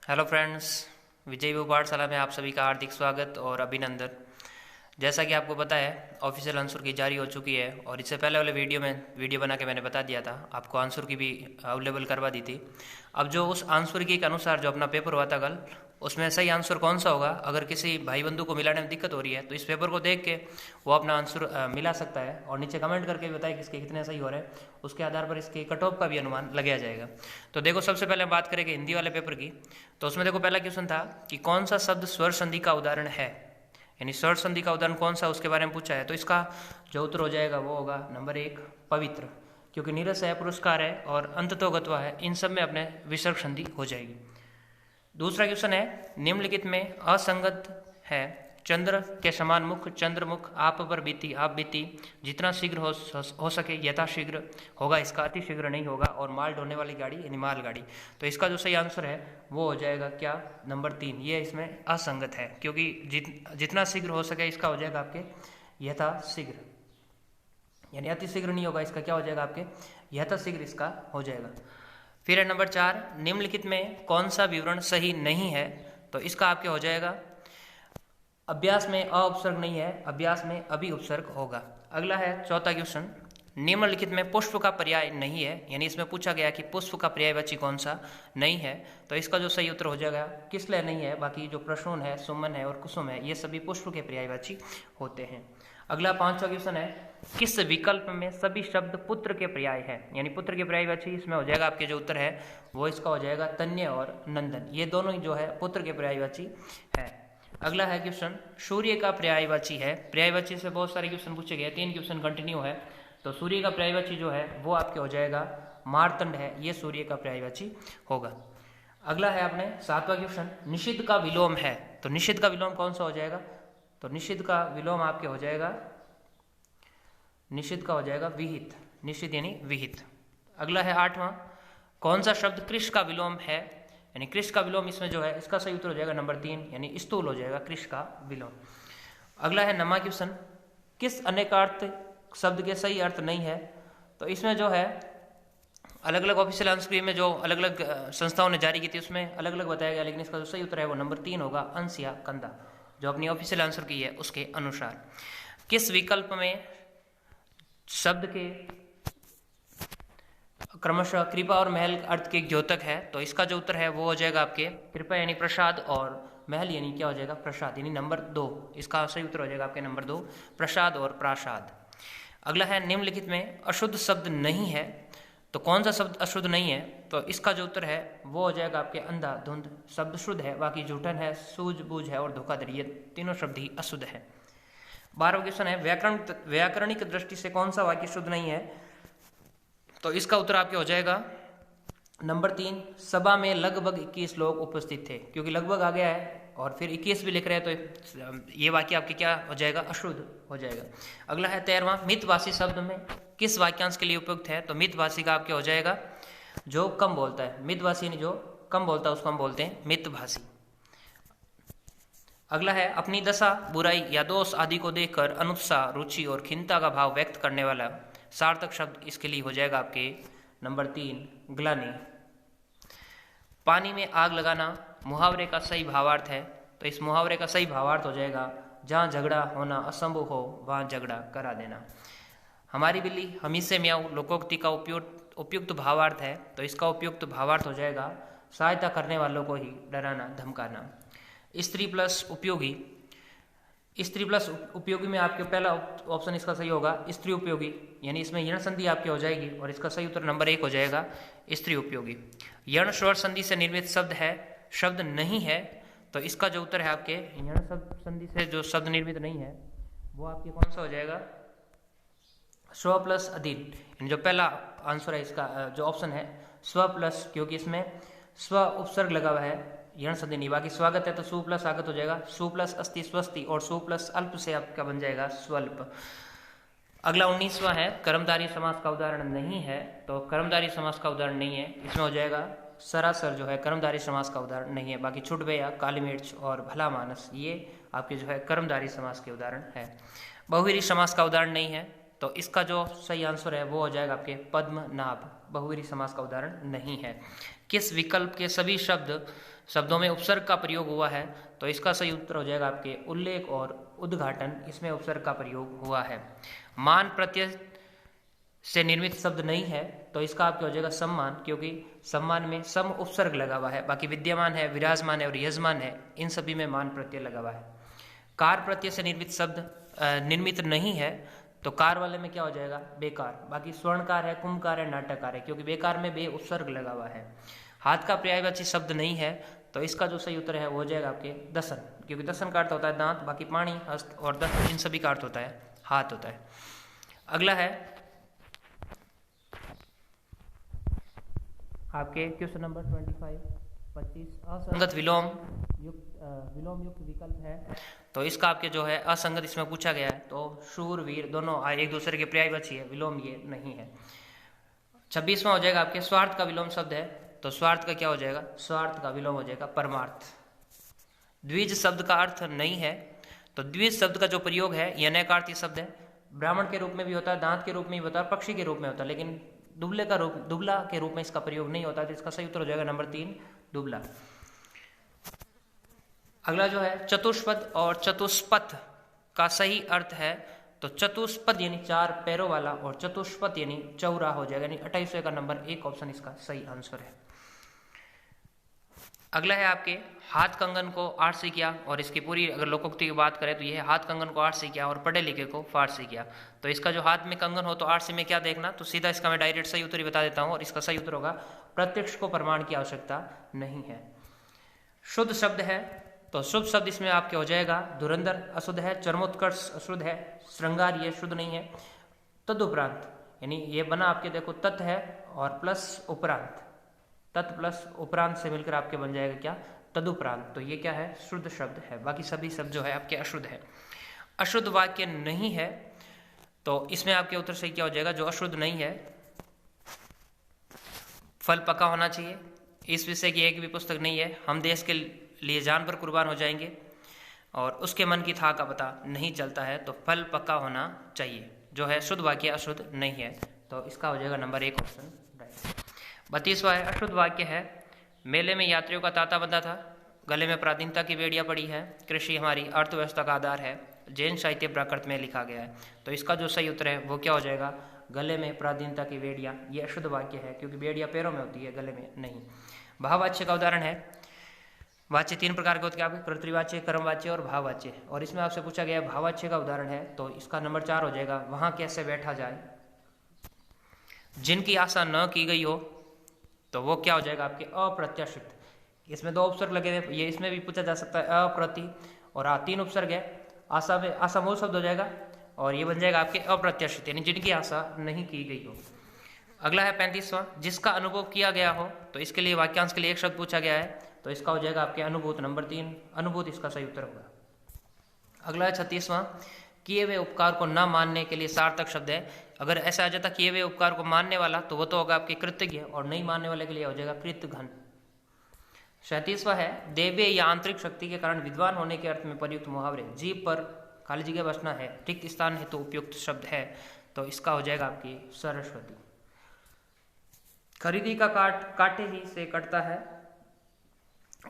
Hello friends, विजय वो पाठशाला में आप सभी का हार्दिक स्वागत और अभिनंदन। जैसा कि आपको पता है, ऑफिशियल आंसर की जारी हो चुकी है और इससे पहले वाले वीडियो बना के मैंने बता दिया था, आपको आंसर की भी अवेलेबल करवा दी थी। अब जो उस आंसर की के अनुसार जो अपना पेपर हुआ था कल, उसमें सही आंसर कौन सा होगा, अगर किसी भाई बंधु को मिलाने में दिक्कत हो रही है तो इस पेपर को देख के वो अपना आंसर मिला सकता है और नीचे कमेंट करके भी बताए कि इसके कितने सही हो रहे हैं। उसके आधार पर इसके कट ऑफ का भी अनुमान लगाया जाएगा। तो देखो, सबसे पहले बात करेंगे हिंदी वाले पेपर की। तो उसमें देखो, पहला क्वेश्चन था कि कौन सा शब्द स्वर संधि का उदाहरण है, यानी स्वर संधि का उदाहरण कौन सा, उसके बारे में पूछा है। तो इसका जो उत्तर हो जाएगा वो होगा नंबर 1, पवित्र, क्योंकि नीरस है, पुरस्कार है और अंततोगत्वा है, इन सब में अपने विसर्ग संधि हो जाएगी। दूसरा क्वेश्चन है, निम्नलिखित में असंगत है चंद्र के समान मुख, चंद्रमुख, आप पर बीती, आप बीती, जितना शीघ्र हो सके यथाशीघ्र होगा, इसका अति शीघ्र नहीं होगा, और माल ढोने वाली गाड़ी यानी माल गाड़ी। तो इसका जो सही आंसर है वो हो जाएगा क्या, नंबर 3। ये इसमें असंगत है, क्योंकि जितना शीघ्र हो सके इसका हो जाएगा आपके यथाशीघ्र, यानी अति शीघ्र नहीं होगा, इसका क्या हो जाएगा आपके यथाशीघ्र इसका हो जाएगा। फिर है नंबर 4, निम्नलिखित में कौन सा विवरण सही नहीं है। तो इसका आपके हो जाएगा, अभ्यास में अ उपसर्ग नहीं है, अभ्यास में अभी उपसर्ग होगा। अगला है चौथा क्वेश्चन, निम्नलिखित में पुष्प का पर्याय नहीं है, यानी इसमें पूछा गया कि पुष्प का पर्यायवाची कौन सा नहीं है। तो इसका जो सही उत्तर हो जाएगा किसलय नहीं है, बाकी जो प्रसून है, सुमन है और कुसुम है, ये सभी पुष्प के पर्यायवाची होते हैं। अगला 5वां क्वेश्चन है, किस विकल्प में सभी शब्द पुत्र के पर्याय है, यानी पुत्र के पर्यायवाची इसमें हो जाएगा आपके जो उत्तर है वो इसका हो जाएगा तन्य और नंदन, ये दोनों ही जो है पुत्र के पर्यायवाची है। अगला है क्वेश्चन, सूर्य का पर्यायवाची है। पर्यायवाची से बहुत सारे क्वेश्चन पूछे गए, 3 क्वेश्चन कंटिन्यू है। तो सूर्य का पर्यायवाची जो है वो आपके हो जाएगा मार्तंड है, ये सूर्य का पर्यायवाची होगा। अगला है अपने 7वां क्वेश्चन, निषिद्ध का विलोम है। तो निषिद्ध का विलोम कौन सा हो जाएगा, तो निषिद्ध का विलोम आपके हो जाएगा, निषिद्ध का हो जाएगा विहित, निषिद्ध यानी विहित। अगला है 8वां, कौन सा शब्द कृष का विलोम है, यानी कृष का विलोम इसमें जो है इसका सही उत्तर हो जाएगा नंबर 3, यानी स्थूल हो जाएगा कृष का विलोम। अगला है 9वां क्वेश्चन, किस अनेकार्थ शब्द के सही अर्थ नहीं है। तो इसमें जो है अलग अलग ऑफिशियल आंसर में जो अलग अलग संस्थाओं ने जारी की थी उसमें अलग अलग बताया गया, लेकिन इसका जो सही उत्तर है वो नंबर 3 होगा, अंश या कंधा, जो अपनी ऑफिशियल आंसर की है उसके अनुसार। किस विकल्प में शब्द के क्रमशः कृपा और महल अर्थ के द्योतक है। तो इसका जो उत्तर है वो हो जाएगा आपके कृपा यानी प्रसाद, और महल यानी क्या हो जाएगा प्रसाद, यानी नंबर 2, इसका सही उत्तर हो जाएगा आपके नंबर 2, प्रसाद और प्रासाद। अगला है, निम्नलिखित में अशुद्ध शब्द नहीं है। तो कौन सा शब्द अशुद्ध नहीं है, तो इसका जो उत्तर है वो हो जाएगा आपके अंधा धुंध शब्द शुद्ध है, बाकी जूठन है, सूझबूझ है और धोखाधड़ी, ये तीनों शब्द ही अशुद्ध है। 12वां क्वेश्चन है, व्याकरणिक दृष्टि से कौन सा वाक्य शुद्ध नहीं है। तो इसका उत्तर आपके हो जाएगा नंबर 3, सभा में लगभग 21 लोग उपस्थित थे, क्योंकि लगभग आ गया है और फिर 21 भी लिख रहे हैं, तो ये वाक्य आपके क्या हो जाएगा, अशुद्ध हो जाएगा। अगला है 13वां, मितभाषी शब्द में किस वाक्यांश के लिए उपयुक्त है। तो मितभाषी का आपके हो जाएगा जो कम बोलता है, मितभाषी जो कम बोलता है उसको हम बोलते हैं मितभाषी। अगला है, अपनी दशा, बुराई या दोष आदि को देखकर अनुत्साह, रुचि और खिन्नता का भाव व्यक्त करने वाला सार्थक शब्द इसके लिए हो जाएगा आपके नंबर 3, ग्लानि। पानी में आग लगाना मुहावरे का सही भावार्थ है। तो इस मुहावरे का सही भावार्थ हो जाएगा, जहाँ झगड़ा होना असंभव हो वहाँ झगड़ा करा देना। हमारी बिल्ली हमी से म्याऊं लोकोक्ति का उपयुक्त भावार्थ है। तो इसका उपयुक्त भावार्थ हो जाएगा, सहायता करने वालों को ही डराना धमकाना। स्त्री प्लस उपयोगी, स्त्री प्लस उपयोगी में आपके पहला ऑप्शन इसका सही होगा स्त्री उपयोगी, यानी इसमें यण संधि आपकी हो जाएगी और इसका सही उत्तर नंबर 1 हो जाएगा स्त्री उपयोगी। यण स्वर संधि से निर्मित शब्द है, शब्द नहीं है। तो इसका जो उत्तर है आपके यण संधि से जो शब्द निर्मित नहीं है वो आपके कौन सा हो जाएगा, स्व प्लस अधीन, जो पहला आंसर है इसका जो ऑप्शन है स्व प्लस, क्योंकि इसमें स्व उपसर्ग लगा हुआ है, यण संधि नहीं। बाकी स्वागत है तो सु प्लस आगत हो जाएगा, सु प्लस अस्ति स्वस्ति, और सु प्लस अल्प से आपका बन जाएगा स्वल्प। अगला 19वां है, कर्मधारय समास का उदाहरण नहीं है। तो कर्मधारय समास का उदाहरण नहीं है, इसमें हो जाएगा सरासर जो है कर्मधारय समास का उदाहरण नहीं है। बाकी छुट गया, काली मिर्च और भला मानस, ये आपके जो है कर्मधारय समास के उदाहरण है। बहुव्रीहि समास का उदाहरण नहीं है। तो इसका जो सही आंसर है वो हो जाएगा आपके पद्मनाभ, बहुव्रीहि समास का उदाहरण नहीं है। किस विकल्प के सभी शब्द शब्दों में उपसर्ग का प्रयोग हुआ है, तो इसका सही उत्तर हो जाएगा आपके उल्लेख और उद्घाटन, इसमें उपसर्ग का प्रयोग हुआ है। मान प्रत्यय से निर्मित शब्द नहीं है, तो इसका आपका हो जाएगा सम्मान, क्योंकि सम्मान में सम उपसर्ग लगा हुआ है। बाकी विद्यमान है, विराजमान है और यजमान है, इन सभी में मान प्रत्यय लगा हुआ है। कार प्रत्यय से निर्मित शब्द निर्मित नहीं है, तो कार वाले में क्या हो जाएगा बेकार। बाकी स्वर्णकार है, कुंभकार है, नाटककार है, क्योंकि बेकार में बे उपसर्ग लगा हुआ है। हाथ का पर्यायवाची शब्द नहीं है, तो इसका जो सही उत्तर है वो हो जाएगा आपके दसन, क्योंकि दसन का अर्थ होता है दांत, बाकी पानी, हस्त और दस्त इन सभी का अर्थ होता है हाथ होता है। अगला है आपके क्वेश्चन नंबर 25 असंगत विलोम युक्त विकल्प है, तो इसका आपके जो है असंगत इसमें पूछा गया है, तो शूर वीर दोनों एक दूसरे के पर्यायवाची है, विलोम ये नहीं है। 26वां हो जाएगा आपके स्वार्थ का विलोम शब्द है, तो स्वार्थ का क्या हो जाएगा, स्वार्थ का विलोम हो जाएगा परमार्थ। द्विज शब्द का अर्थ नहीं है, तो द्विज शब्द का जो प्रयोग है यह अनेकार्थी शब्द है। ब्राह्मण के रूप में भी होता है, दांत के रूप में भी होता है, पक्षी के रूप में होता है, लेकिन दुबला के रूप में इसका प्रयोग नहीं होता, तो इसका सही उत्तर हो जाएगा नंबर 3 दुबला। अगला जो है चतुष्पद और चतुष्पथ का सही अर्थ है, तो चतुष्पद यानी 4 पैरों वाला और चतुष्पथ यानी चौरा हो जाएगा, यानी 28 का नंबर 1 ऑप्शन इसका सही आंसर है। अगला है आपके हाथ कंगन को आरसी किया, और इसकी पूरी अगर लोकोक्ति की बात करें तो यह हाथ कंगन को आरसी किया और पढ़े लिखे को फारसी किया। तो इसका जो हाथ में कंगन हो तो आरसी में क्या देखना, तो सीधा इसका मैं डायरेक्ट सही उत्तर ही बता देता हूं, और इसका सही उत्तर होगा प्रत्यक्ष को प्रमाण की आवश्यकता नहीं है। शुद्ध शब्द है, तो शुद्ध शब्द इसमें आपके हो जाएगा धुरंधर अशुद्ध है, चरमोत्कर्ष अशुद्ध है, श्रृंगार ये शुद्ध नहीं है। तदुपरांत यानी ये बना आपके देखो तत् है और प्लस उपरांत, तत् प्लस उपरांत से मिलकर आपके बन जाएगा क्या तदुपरांत, तो ये क्या है शुद्ध शब्द है। बाकी सभी शब्द जो है आपके अशुद्ध है। अशुद्ध वाक्य नहीं है, तो इसमें आपके उत्तर सही क्या हो जाएगा, जो अशुद्ध नहीं है फल पका होना चाहिए। इस विषय की एक भी पुस्तक नहीं है, हम देश के लिए जान पर कुर्बान हो जाएंगे और उसके मन की था का पता नहीं चलता है, तो फल पक्का होना चाहिए, जो है शुद्ध वाक्य अशुद्ध नहीं है, तो इसका हो जाएगा नंबर 1 ऑप्शन राइट। 32वां है अशुद्ध वाक्य है, मेले में यात्रियों का तांता बंधा था, गले में प्राधीनता की बेड़ियां पड़ी है, कृषि हमारी अर्थव्यवस्था का आधार है, जैन साहित्य प्राकृत में लिखा गया है, तो इसका जो सही उत्तर है वो क्या हो जाएगा, गले में प्राधीनता की बेड़ियां, ये अशुद्ध वाक्य है, क्योंकि बेड़ियां पैरों में होती है, गले में नहीं। भाववाच्य का उदाहरण है, वाच्य 3 प्रकार के होते हैं आपके, कर्तृवाच्य, कर्मवाच्य और भाववाच्य, और इसमें आपसे पूछा गया है भाववाच्य का उदाहरण है, तो इसका नंबर 4 हो जाएगा वहां कैसे बैठा जाए। जिनकी आशा न की गई हो, तो वो क्या हो जाएगा आपके अप्रत्याशित। इसमें 2 उपसर्ग लगे हुए, ये इसमें भी पूछा जा सकता है अप्रति और 3 उपसर्ग है। आशा में आशा मूल शब्द हो जाएगा और ये बन जाएगा आपके अप्रत्याशित, यानी जिनकी आशा नहीं की गई हो। अगला है 35वां, जिसका अनुभव किया गया हो, तो इसके लिए वाक्यांश के लिए एक शब्द पूछा गया है, तो इसका हो जाएगा आपके अनुभूत, नंबर 3 अनुभूत इसका सही उत्तर होगा। अगला है 36वां, किए हुए उपकार को न मानने के लिए सार्थक शब्द है। अगर ऐसा आ जाता किए हुए उपकार को मानने वाला, तो वो तो होगा आपके कृतज्ञ, और नहीं मानने वाले के लिए हो जाएगा कृतघ्न। 37वां है देवे या आंतरिक शक्ति के कारण विद्वान होने के अर्थ में प्रयुक्त मुहावरे, जीभ पर खाली जगह बसना है, रिक्त स्थान हेतु उपयुक्त शब्द है, तो इसका हो जाएगा आपकी सरस्वती। खरीदी का काटे ही से कटता है,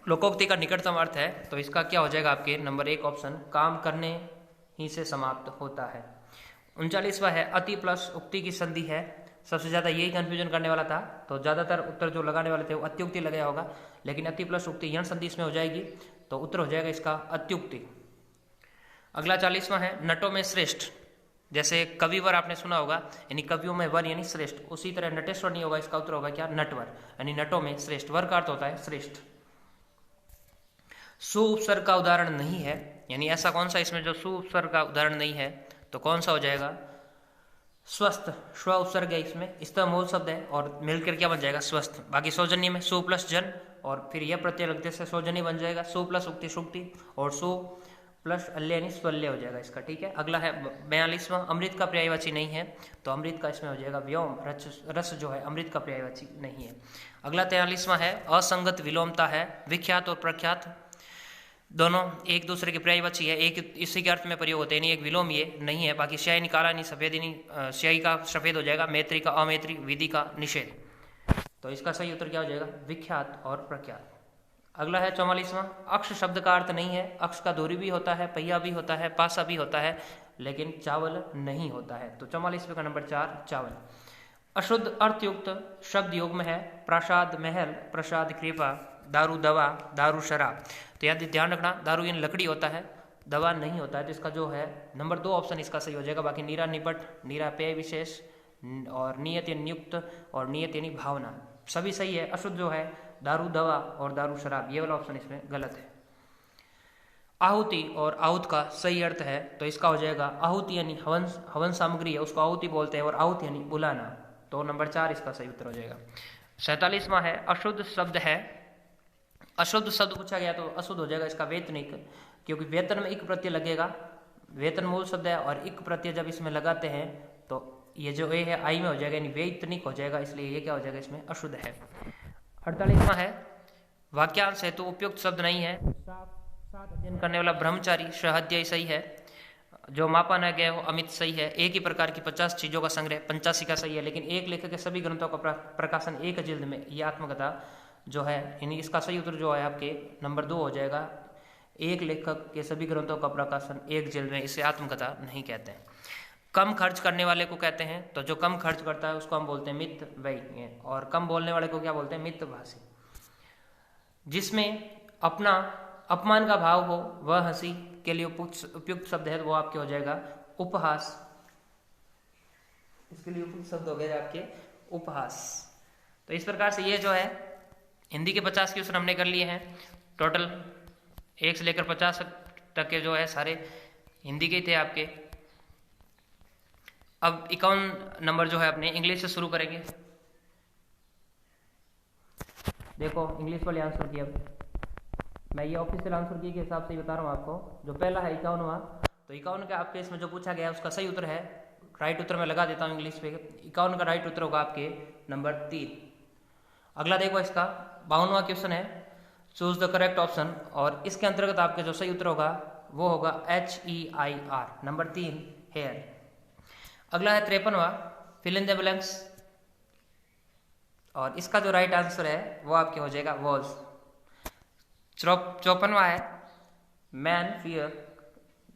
लोकोक्ति का निकटतम अर्थ है, तो इसका क्या हो जाएगा आपके नंबर 1 ऑप्शन काम करने ही से समाप्त होता है। 39वां है अति प्लस उक्ति की संधि है, सबसे ज्यादा यही कंफ्यूजन करने वाला था, तो ज्यादातर उत्तर जो लगाने वाले थे वो अत्युक्ति लगाया होगा, लेकिन अति प्लस उक्ति यण संधि इसमें हो जाएगी, तो उत्तर हो जाएगा इसका अत्युक्ति। अगला 40वां है नटों में श्रेष्ठ, जैसे कविवर आपने सुना होगा, यानी कवियों में वर यानी श्रेष्ठ, उसी तरह नटेश्वर नहीं होगा, इसका उत्तर होगा क्या नटवर, यानी नटों में श्रेष्ठ, वर का अर्थ होता है श्रेष्ठ। सु उपसर्ग का उदाहरण नहीं है, यानी ऐसा कौन सा इसमें जो सु उपसर्ग का उदाहरण नहीं है, तो कौन सा हो जाएगा स्वस्थ, स्व उपसर्ग है इसमें, इसका मूल शब्द है और मिलकर क्या बन जाएगा स्वस्थ। बाकी सौजन्य में सु प्लस जन और फिर यह प्रत्यय लगते से सौजन्य बन जाएगा, सु प्लस उक्ति सुक्ति और सु प्लस अल्य यानी स्वल्य हो जाएगा इसका, ठीक है। अगला है 42वां अमृत का पर्यायवाची नहीं है, तो अमृत का इसमें हो जाएगा व्योम, रस जो है अमृत का पर्यायवाची नहीं है। अगला 43वां है असंगत विलोमता है, विख्यात और प्रख्यात दोनों एक दूसरे के पर्यायवाची है, एक इसी के अर्थ में प्रयोग होते हैं, नहीं एक विलोम ये नहीं है। बाकी स्याही काला नहीं सफेद नहीं, स्याही का सफेद हो जाएगा, मैत्री का अमैत्री, विधि का निषेध, तो इसका सही उत्तर क्या हो जाएगा विख्यात और प्रख्यात। अगला है 44वां, अक्ष शब्द का अर्थ नहीं है। अक्ष का दूरी भी होता है, पहिया भी होता है, पासा भी होता है, लेकिन चावल नहीं होता है। तो 44वें का नंबर 4 चावल। अशुद्ध अर्थयुक्त शब्द योग में है प्रासाद महल, प्रसाद कृपा, दारू दवा, दारू शराब। तो यदि ध्यान रखना, दारू यानी लकड़ी होता है, दवा नहीं होता है, तो इसका जो है नंबर 2 ऑप्शन इसका सही हो जाएगा। बाकी नीरा निपट, नीरा पेय विशेष, और नियत यानी नियुक्त, और नियत यानी भावना, सभी सही है। अशुद्ध जो है दारू दवा और दारू शराब, ये वाला ऑप्शन इसमें गलत है। आहुति और आहुत का सही अर्थ है, तो इसका हो जाएगा आहुति यानी हवन, हवन सामग्री है, उसको आहुति बोलते हैं, और आहुति यानी बुलाना। तो नंबर 4 इसका सही उत्तर हो जाएगा। 47वां है अशुद्ध शब्द है। अशुद्ध शब्द पूछा गया तो अशुद्ध हो जाएगा इसका वेतनिक, क्योंकि वेतन में इक प्रत्यय लगेगा। वेतन मूल शब्द है और इक प्रत्यय जब इसमें लगाते हैं तो ये जो ए है आई में हो जाएगा, यानी वेतनिक हो जाएगा, इसलिए ये क्या हो जाएगा इसमें अशुद्ध है। 48वां है वाक्यांश है तो उपयुक्त शब्द नहीं है। साथ अध्ययन करने वाला ब्रह्मचारी सहृदय सही है। जो मापा न गया वो अमित सही है। एक ही प्रकार की 50 चीजों का संग्रह 85 का सही है। लेकिन एक लेखक के सभी ग्रंथों का प्रकाशन एक जिल्द में, ये आत्मकथा जो है, यानी इसका सही उत्तर जो है आपके नंबर 2 हो जाएगा। एक लेखक के सभी ग्रंथों का प्रकाशन एक जिल्द में, इसे आत्मकथा नहीं कहते हैं। कम खर्च करने वाले को कहते हैं, तो जो कम खर्च करता है उसको हम बोलते हैं मितव्ययी, और कम बोलने वाले को क्या बोलते हैं मितभाषी। जिसमें अपना अपमान का भाव हो वह हंसी के लिए उपयुक्त शब्द है, तो वो आपके हो जाएगा उपहास। इसके लिए उपयुक्त शब्द हो गए आपके उपहास। तो इस प्रकार से ये जो है हिंदी के 50 क्वेश्चन हमने कर लिए हैं। टोटल 1 से लेकर 50 तक के जो है सारे हिंदी के थे आपके। अब 51 नंबर जो है अपने इंग्लिश से शुरू करेंगे। देखो इंग्लिश वाले आंसर की, अब मैं ये ऑफिशियल आंसर की के हिसाब से ही बता रहा हूँ आपको। जो पहला है 51वां, तो 51 का आपके इसमें जो पूछा गया है उसका सही उत्तर है, राइट उत्तर मैं लगा देता हूँ इंग्लिश पे। 51 का राइट उत्तर होगा आपके नंबर 3। अगला देखो इसका 52वां क्वेश्चन है चूज द करेक्ट ऑप्शन, और इसके अंतर्गत आपके जो सही उत्तर होगा वो होगा HEIR, नंबर 3 हेयर। अगला है 53वां फिल इन द ब्लैंक्स, और इसका जो राइट आंसर है वो आपके हो जाएगा वॉज। 54वां है मैन फियर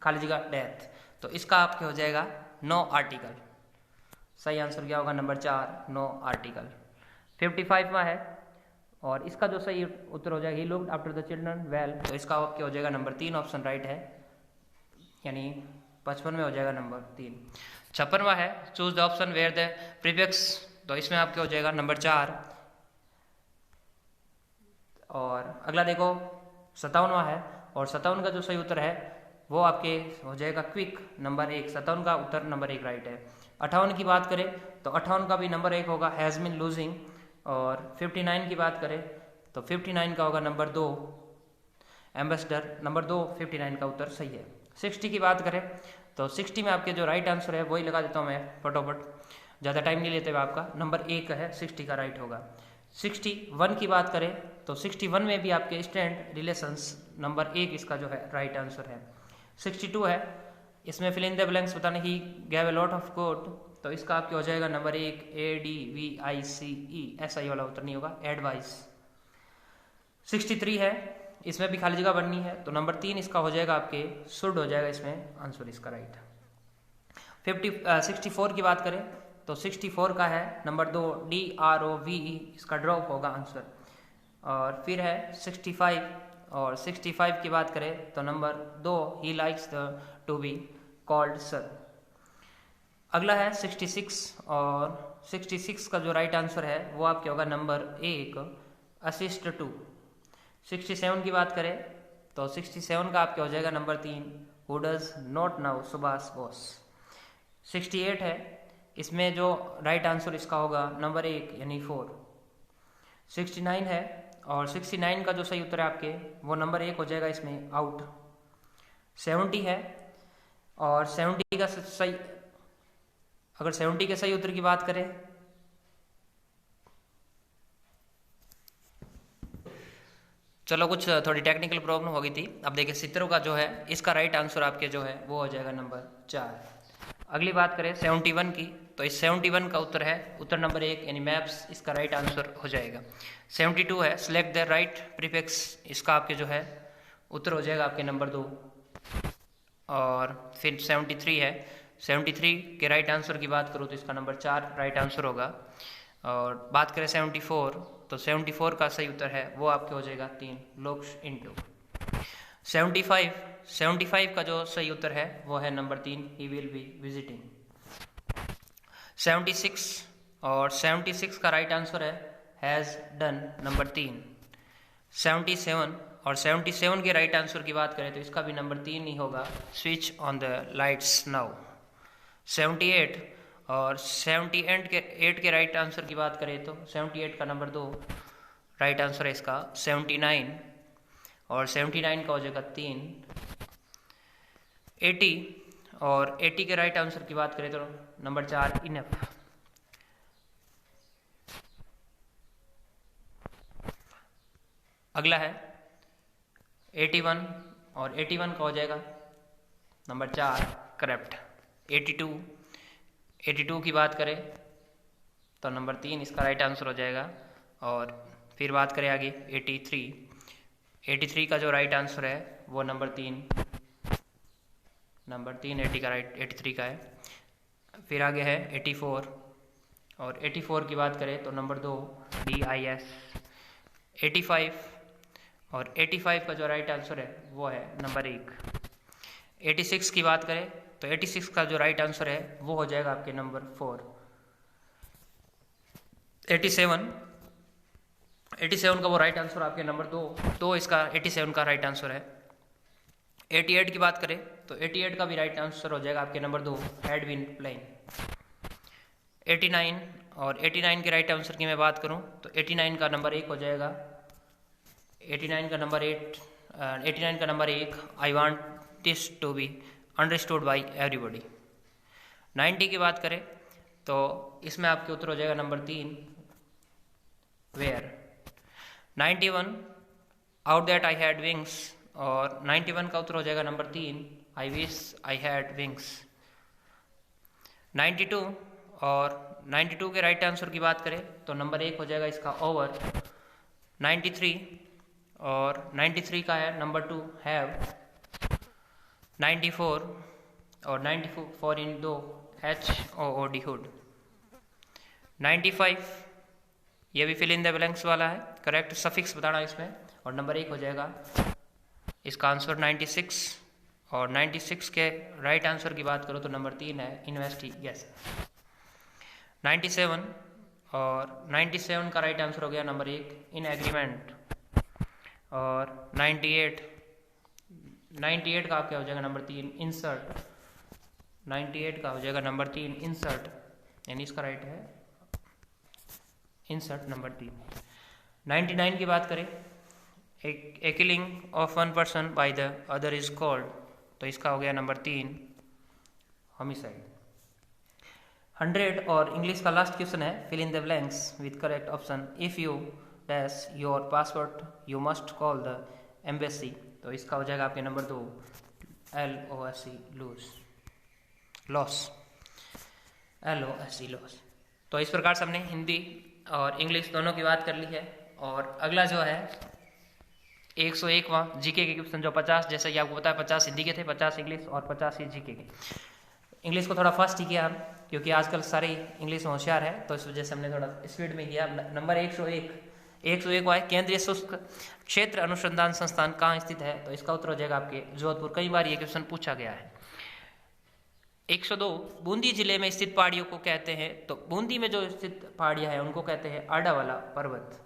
खाली जगह डेथ, तो इसका आपके हो जाएगा नो आर्टिकल। सही आंसर क्या होगा नंबर 4 नो आर्टिकल। 55वां है, और इसका जो सही उत्तर हो जाएगा he looked after the children well, तो इसका आपके हो जाएगा नंबर 3 ऑप्शन राइट है, यानी 55 में हो जाएगा नंबर 3। 56वां है choose the option where the prefix, तो इसमें आपके हो जाएगा नंबर 4। और अगला देखो 57वां है, और 57 का जो सही उत्तर है वो आपके हो जाएगा क्विक, नंबर 1। 57 का उत्तर नंबर 1 राइट है। 58 की बात करें तो 58 का भी नंबर 1 होगा हैज़ बीन लूजिंग, और 59 की बात करें तो 59 का होगा नंबर 2 एम्बेसडर, नंबर 2 59 का उत्तर सही है। 60 की बात करें तो 60 में आपके जो राइट आंसर है वही लगा देता हूँ मैं फटोफट, ज़्यादा टाइम नहीं लेते हुए, आपका नंबर 1 है 60 का राइट होगा। 61 की बात करें तो 61 में भी आपके स्टैंड रिलेशंस, नंबर 1 इसका जो है राइट आंसर है। 62 है, इसमें फिल इन द ब्लैंक्स बताने की gave a lot of coat, तो इसका आपके हो जाएगा नंबर 1 ADVICE, ऐसा ही वाला उत्तर नहीं होगा एडवाइस। 63 है, इसमें भी खाली जगह बननी है, तो नंबर 3 इसका हो जाएगा आपके शुड हो जाएगा इसमें आंसर इसका राइट। 64 की बात करें तो 64 का है नंबर 2 DROVE, इसका ड्रॉप होगा आंसर। और फिर है 65, और 65 की बात करें तो नंबर 2 ही likes to be called sir. अगला है 66, और 66 का जो राइट आंसर है वो आपके होगा नंबर 1 असिस्ट टू। 67 की बात करें तो 67 का आपके हो जाएगा number 3 who does not now Subhash Bose. 68 है, इसमें जो राइट आंसर इसका होगा नंबर 1 यानी 4। 69 है, और 69 का जो सही उत्तर है आपके वो नंबर 1 हो जाएगा इसमें आउट। 70 है, और 70 का सही, अगर 70 के सही उत्तर की बात करें चलो कुछ थोड़ी टेक्निकल प्रॉब्लम हो गई थी। अब देखिए 70 का जो है इसका राइट आंसर आपके जो है वो हो जाएगा नंबर 4। अगली बात करें 71 की, तो इस 71 का उत्तर है उत्तर नंबर 1 यानी मैप्स इसका राइट आंसर हो जाएगा। 72 है सिलेक्ट द राइट प्रीफिक्स, इसका आपके जो है उत्तर हो जाएगा आपके नंबर 2। और फिर 73 है, 73 के राइट आंसर की बात करूँ तो इसका नंबर 4 राइट आंसर होगा। और बात करें 74 तो 74 का सही उत्तर है वो आपके हो जाएगा 3 लुक्स इनटू। 75 का जो सही उत्तर है वो है number 3 he will be visiting. 76 और 76 का राइट आंसर है हैज़ डन नंबर 3। 77 और 77 के राइट आंसर की बात करें तो इसका भी नंबर 3 ही होगा switch on the lights now. 78 और 78 के राइट आंसर की बात करें तो 78 का नंबर 2 राइट आंसर है इसका। 79 और 79 का हो जाएगा 3। 80 और 80 के राइट आंसर की बात करें तो नंबर 4 इनफ। अगला है 81 और 81 का हो जाएगा नंबर 4 करेक्ट। 82 की बात करें तो नंबर 3 इसका राइट आंसर हो जाएगा। और फिर बात करें आगे 83 का जो राइट आंसर है वो नंबर 3 80 का राइट 83 का है। फिर आगे है 84 और 84 की बात करें तो नंबर 2 DIS। 85 और 85 का जो राइट आंसर है वो है नंबर 1। 86 की बात करें तो 86 का जो राइट आंसर है वो हो जाएगा आपके नंबर 4। 87 का वो राइट आंसर आपके नंबर 2 इसका 87 का राइट आंसर है। 88 की बात करें तो 88 का भी राइट आंसर हो जाएगा आपके नंबर 2 हैड बीन प्लेइंग। 89 और 89 के राइट आंसर की मैं बात करूं तो 89 का नंबर 1 हो जाएगा। 89 का number 1 I want this to be understood by everybody. 90 की बात करें तो इसमें आपके उत्तर हो जाएगा number 3 where. 91 out that I had wings और 91 का उत्तर हो जाएगा number 3 I wish I had wings. 92 और 92 के राइट आंसर की बात करें तो नंबर 1 हो जाएगा इसका ओवर। 93 और 93 का है नंबर 2 हैव। 94 और 94 इन 2 HOOD हुड। 95 ये भी फिल इन द ब्लैंक्स वाला है, करेक्ट सफिक्स बताना इसमें। और नंबर 1 हो जाएगा इसका आंसर 96। और 96 के राइट आंसर की बात करो तो नंबर 3 है इन्वेस्टिगेशन। 97 और 97 का राइट आंसर हो गया नंबर 1 इन एग्रीमेंट। और 98 का क्या हो जाएगा नंबर 3 इंसर्ट। 98 का हो जाएगा नंबर 3 इंसर्ट, यानी इसका राइट है इंसर्ट नंबर 3। 99 की बात करें a killing of one person by the other is called, तो इसका हो गया नंबर 3 होमिसाइड। 100 और इंग्लिश का लास्ट क्वेश्चन है fill in the blanks with correct option. If you dash your password you must call the embassy, तो इसका हो जाएगा आपके नंबर 2 LOSE लॉस। तो इस प्रकार से हमने हिंदी और इंग्लिश दोनों की बात कर ली है। और अगला जो है 101वां जीके के क्वेश्चन जो 50, जैसे कि आपको पता है 50 हिंदी के थे, 50 इंग्लिश और 50 ही जीके के। इंग्लिश को थोड़ा फास्ट ही किया हम, क्योंकि आजकल सारे इंग्लिश में होशियार है, तो इस वजह से हमने थोड़ा स्पीड में किया। नंबर 101 है केंद्रीय शुष्क क्षेत्र अनुसंधान संस्थान कहाँ स्थित है, तो इसका उत्तर हो जाएगा आपके जोधपुर। कई बार ये क्वेश्चन पूछा गया है। 102 बूंदी जिले में स्थित पहाड़ियों को कहते हैं, तो बूंदी में जो स्थित पहाड़ियां हैं उनको कहते हैं आडावाला पर्वत।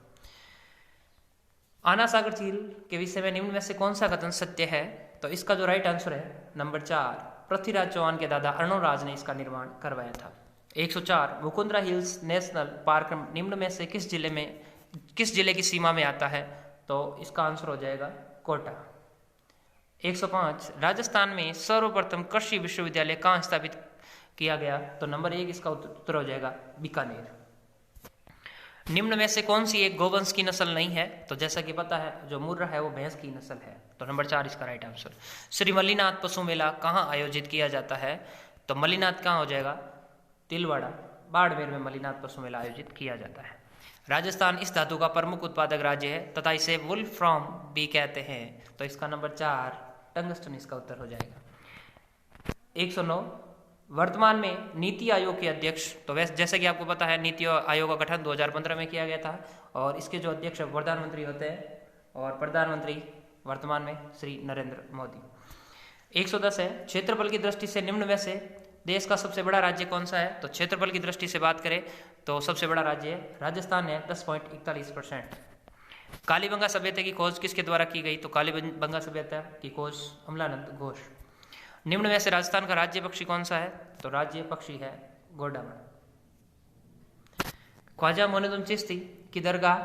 आना सागर झील के विषय में निम्न में से कौन सा कथन सत्य है, तो इसका जो राइट आंसर है नंबर 4 पृथ्वीराज चौहान के दादा अर्णोराज ने इसका निर्माण करवाया था। 104 मुकुंदरा हिल्स नेशनल पार्क निम्न में से किस जिले की सीमा में आता है, तो इसका आंसर हो जाएगा कोटा। 105 राजस्थान में सर्वप्रथम कृषि विश्वविद्यालय कहाँ स्थापित किया गया, तो नंबर 1 इसका उत्तर हो जाएगा बीकानेर। निम्न में से कौन सी एक गोवंश की नस्ल नहीं है, तो जैसा कि पता है जो मुर्रा है वो भैंस की नस्ल है, तो नंबर 4 इसका राइट आंसर। श्री मल्लीनाथ पशु मेला कहाँ आयोजित किया जाता है, तो मल्लीनाथ कहाँ हो जाएगा तिलवाड़ा, बाड़मेर में मलिनाथ पशु मेला आयोजित किया जाता है। राजस्थान इस धातु का प्रमुख उत्पादक राज्य है तथा इसे वुल्फ्रॉम भी कहते हैं। तो इसका नंबर 4 टंगस्टन इसका उत्तर हो जाएगा। 109 वर्तमान में नीति आयोग के अध्यक्ष, तो वैसे जैसे कि आपको पता है नीति आयोग का गठन 2015 में किया गया था और इसके जो अध्यक्ष प्रधानमंत्री होते हैं और प्रधानमंत्री वर्तमान में श्री नरेंद्र मोदी। 110 है क्षेत्रफल की दृष्टि से निम्न में से देश का सबसे बड़ा राज्य कौन सा है। तो क्षेत्रफल की दृष्टि से बात करें तो सबसे बड़ा राज्य राजस्थान है 10.41%। कालीबंगा सभ्यता की खोज किसके द्वारा की गई। तो कालीबंगा सभ्यता की खोज अमलानंद घोष। निम्न में से राजस्थान का राज्य पक्षी कौन सा है। तो राज्य पक्षी है गोडावण। ख्वाजा मोइनुद्दीन चिश्ती की दरगाह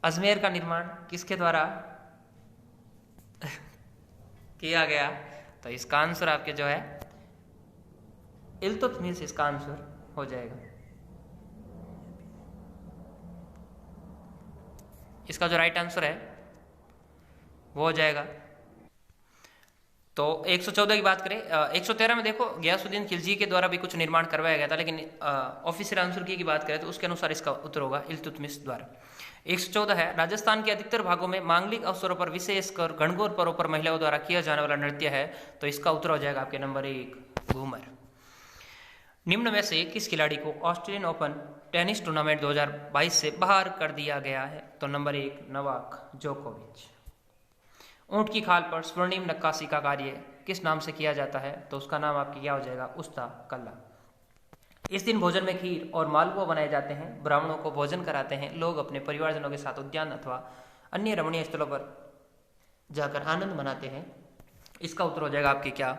अजमेर का निर्माण किसके द्वारा किया गया। तो इसका आंसर आपके जो है इल्तुतमिश इसका आंसर हो जाएगा। इसका जो राइट आंसर है वो हो जाएगा। तो 114 की बात करें, 113 में देखो गयासुद्दीन खिलजी के द्वारा भी कुछ निर्माण करवाया गया था, लेकिन ऑफिशियल आंसर की बात करें तो उसके अनुसार इसका उत्तर होगा इल्तुतमिश द्वारा। 114 है राजस्थान के अधिकतर भागों में मांगलिक अवसरों पर विशेषकर गणगौर पर्वों पर महिलाओं द्वारा किया जाने वाला नृत्य है। तो इसका उत्तर हो जाएगा आपके नंबर 1 घूमर। निम्न में से किस खिलाड़ी को ऑस्ट्रेलियन ओपन टेनिस टूर्नामेंट 2022 से बाहर कर दिया गया है। तो नंबर 1 नोवाक जोकोविच। ऊंट की खाल पर स्वर्णिम नक्काशी का कार्य किस नाम से किया जाता है। तो उसका नाम आपकी क्या हो जाएगा उस्ता कल्ला। इस दिन भोजन में खीर और मालपुआ बनाए जाते हैं, ब्राह्मणों को भोजन कराते हैं, लोग अपने परिवारजनों के साथ उद्यान अथवा अन्य रमणीय स्थलों पर जाकर आनंद मनाते हैं। इसका उत्तर हो जाएगा आपकी क्या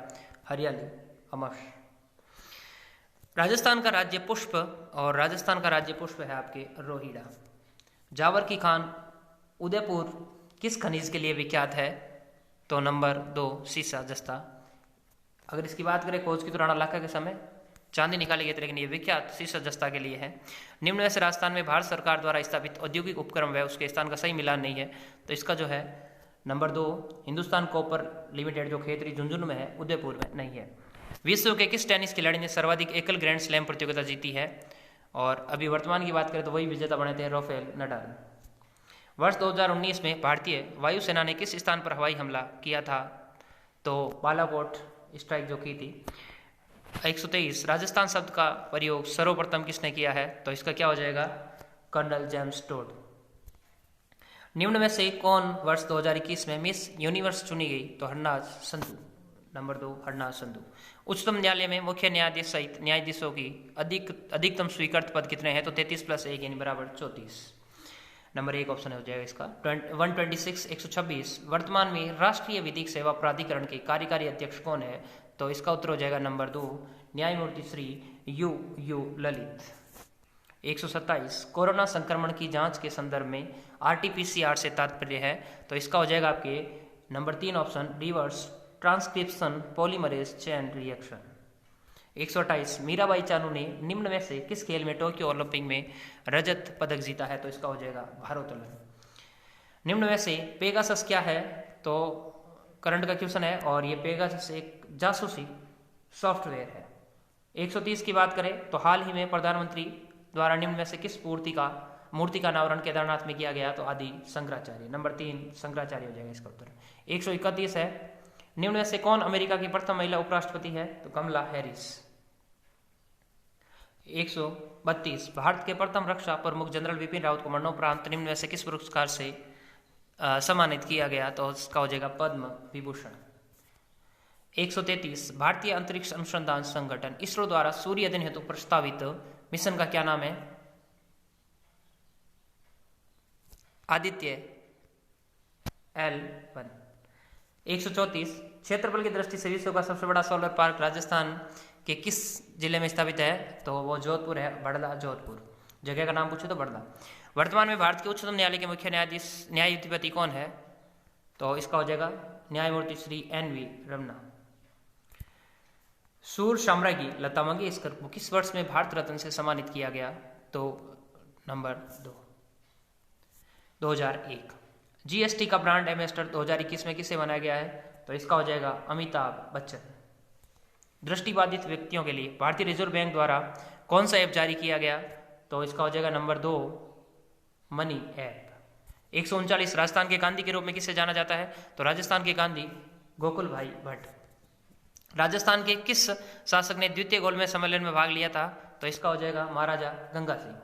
हरियाली अमर। राजस्थान का राज्य पुष्प और राजस्थान का राज्य पुष्प है आपके रोहिड़ा। जावर की खान उदयपुर किस खनिज के लिए विख्यात है। तो नंबर 2 सीसा जस्ता। अगर इसकी बात करें खोज की तो राणा लाखा के समय चांदी निकाली गई थी, लेकिन ये विख्यात सीसा जस्ता के लिए है। निम्न में से राजस्थान में भारत सरकार द्वारा स्थापित औद्योगिक उपक्रम व उसके स्थान का सही मिलान नहीं है। तो इसका जो है नंबर 2 हिंदुस्तान कॉपर लिमिटेड जो खेतरी झुंझुनू में है, उदयपुर में नहीं है। विश्व के किस टेनिस खिलाड़ी ने सर्वाधिक एकल ग्रैंड स्लैम प्रतियोगिता जीती है। और अभी वर्तमान की बात करें तो वही विजेता बने थे राफेल नडाल। वर्ष 2019 में भारतीय वायुसेना ने किस स्थान पर हवाई हमला किया था। तो बालाकोट स्ट्राइक जो की थी। 123 राजस्थान शब्द का प्रयोग सर्वप्रथम किसने किया है। तो इसका क्या हो जाएगा कर्नल जेम्स टोड। निम्न में से कौन वर्ष 2021 में मिस यूनिवर्स चुनी गई। तो हरनाज संधू। नंबर 2 हरनाज संधू। उच्चतम न्यायालय में मुख्य न्यायाधीश सहित न्यायाधीशों की अधिकतम स्वीकृत पद कितने हैं। तो 33+1 यानी बराबर 34। नंबर 1 ऑप्शन हो जाएगा इसका। 126 126 वर्तमान में राष्ट्रीय विधिक सेवा प्राधिकरण के कार्यकारी अध्यक्ष कौन है। तो इसका उत्तर हो जाएगा नंबर 2 न्यायमूर्ति श्री यू ललित। 127 कोरोना संक्रमण की जांच के संदर्भ में RT-PCR से तात्पर्य है। तो इसका हो जाएगा आपके number 3 option reverse transcription polymerase chain reaction. 128 Mirabai Chanu ने निम्न में से किस खेल में टोक्यो ओलंपिक में रजत पदक जीता है। तो इसका हो जाएगा भारोत्तोलन। निम्न में से पेगासस क्या है। तो करंट का क्वेश्चन है और ये पेगासस एक जासूसी सॉफ्टवेयर है। 130 की बात करें तो हाल ही में प्रधानमंत्री द्वारा निम्न में से किस मूर्ति का अनावरण केदारनाथ में किया गया। तो आदि शंकराचार्य। नंबर 3 शंकराचार्य हो जाएगा इसका उत्तर। 131 है निम्न में से कौन अमेरिका की प्रथम महिला उपराष्ट्रपति है। तो कमला हैरिस। 132 भारत के प्रथम रक्षा प्रमुख जनरल विपिन रावत को मरणोपरांत निम्न में से किस पुरस्कार से सम्मानित किया गया। तो इसका हो जाएगा पद्म विभूषण। 133 भारतीय अंतरिक्ष अनुसंधान संगठन इसरो द्वारा सूर्य दिन हेतु प्रस्तावित मिशन का क्या नाम है। आदित्य L1। 134 क्षेत्रफल की दृष्टि से विश्व का सबसे बड़ा सोलर पार्क राजस्थान के किस जिले में स्थापित है। तो वो जोधपुर है, बड़ला जोधपुर। जगह का नाम पूछे तो बड़ला। वर्तमान में भारत के उच्चतम न्यायालय के मुख्य न्यायाधिपति कौन है। तो इसका हो जाएगा न्यायमूर्ति श्री NV रमना। सूर साम्राज्ञी लता मंगेशकर को किस वर्ष में भारत रत्न से सम्मानित किया गया। तो नंबर 2 2001। GST का ब्रांड एम्बेसडर 2021 में किसे बनाया गया है। तो इसका हो जाएगा अमिताभ बच्चन। दृष्टिबाधित व्यक्तियों के लिए भारतीय रिजर्व बैंक द्वारा कौन सा ऐप जारी किया गया? तो इसका हो जाएगा नंबर 2 मनी ऐप। 139 राजस्थान के गांधी के रूप में किसे जाना जाता है? तो राजस्थान के गांधी गोकुल भाई भट्ट। राजस्थान के किस शासक ने द्वितीय गोलमेज सम्मेलन में भाग लिया था? तो इसका हो जाएगा महाराजा गंगा सिंह।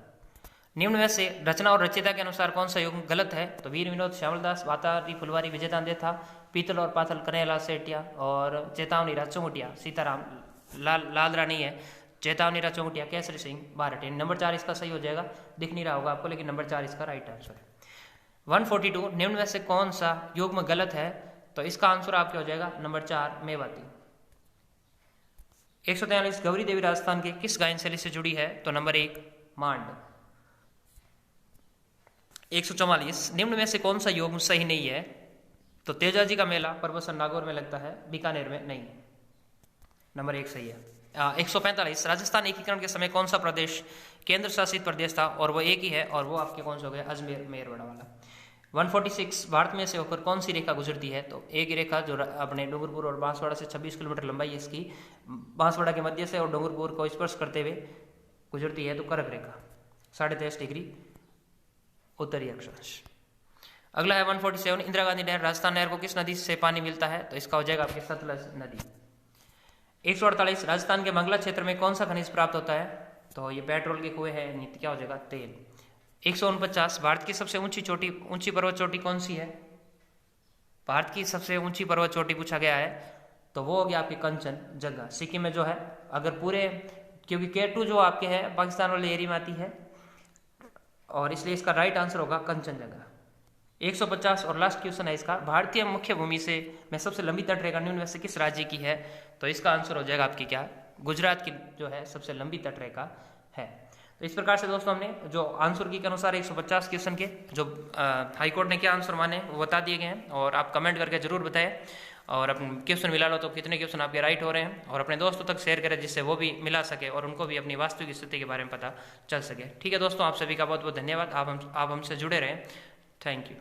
निम्न में से रचना और रचयिता के अनुसार कौन सा युग्म गलत है? तो वीर विनोद श्यामलदास, वातारी फुलवारी विजयदान देथा, पीतल और पाथल कन्हैयालाल सेठिया और चेतावनी राज चौमुटिया सीताराम लाल रानी है, चेतावनी राज चौमुटिया केसरी सिंह बारट। नंबर 4 इसका सही हो जाएगा, दिख नहीं रहा होगा आपको, लेकिन नंबर 4 इसका राइट आंसर है। 142 निम्न में से कौन सा युग्म गलत है? तो इसका आंसर आपके हो जाएगा नंबर 4 मेवाती। 143 गौरी देवी राजस्थान के किस गायन शैली से जुड़ी है? तो नंबर 1 मांड। 144 निम्न में से कौन सा युग्म सही नहीं है? तो तेजाजी का मेला परबसन नागौर में लगता है, बीकानेर में नहीं। नंबर 1 सही है। 145 राजस्थान एकीकरण के समय कौन सा प्रदेश केंद्र शासित प्रदेश था? और वो एक ही है, और वो आपके कौन सा हो गया? अजमेर मेरठ वाला। 146 भारत में से होकर कौन सी रेखा गुजरती है? तो एक ही रेखा जो अपने डूंगरपुर और बांसवाड़ा से 26 किलोमीटर लंबाई है इसकी, बांसवाड़ा के मध्य से और डूंगरपुर को स्पर्श करते हुए गुजरती है, तो कर्क रेखा 23.5 डिग्री उत्तरी अक्षांश। अगला है 147 इंदिरा गांधी नहर राजस्थान नहर को किस नदी से पानी मिलता है? तो इसका हो जाएगा आपकी सतलज नदी। 148 राजस्थान के मंगला क्षेत्र में कौन सा खनिज प्राप्त होता है? तो ये पेट्रोल के कुएं हैं, नीति क्या हो जाएगा? तेल। 149 भारत की सबसे ऊंची पर्वत चोटी कौन सी है? भारत की सबसे ऊंची पर्वत चोटी पूछा गया है, तो वो हो गया आपकी कंचनजंगा, सिक्किम में जो है। अगर पूरे, क्योंकि K2 जो आपके है पाकिस्तान वाले एरिया में आती है, और इसलिए इसका राइट आंसर होगा कंचनजंगा। 150 और लास्ट क्वेश्चन है इसका, भारतीय मुख्य भूमि से में सबसे लंबी तटरेखा निम्न में से किस राज्य की है? तो इसका आंसर हो जाएगा आपकी क्या? गुजरात की जो है सबसे लंबी तटरेखा है। तो इस प्रकार से दोस्तों हमने जो आंसर की के अनुसार 150 क्वेश्चन के जो हाईकोर्ट ने क्या आंसर माने वो बता दिए गए हैं, और आप कमेंट करके जरूर बताएं, और अपने क्वेश्चन मिला लो तो कितने क्वेश्चन आपके राइट हो रहे हैं, और अपने दोस्तों तक शेयर करें जिससे वो भी मिला सके और उनको भी अपनी वास्तविक स्थिति के बारे में पता चल सके। ठीक है दोस्तों, आप सभी का बहुत बहुत धन्यवाद। आप हमसे जुड़े रहें। Thank you.